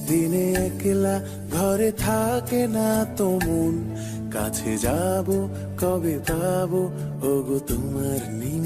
দিনে একলা ঘরে থাকে না তো মন, কাছে যাব কবে পাবো ওগো তোমার নিম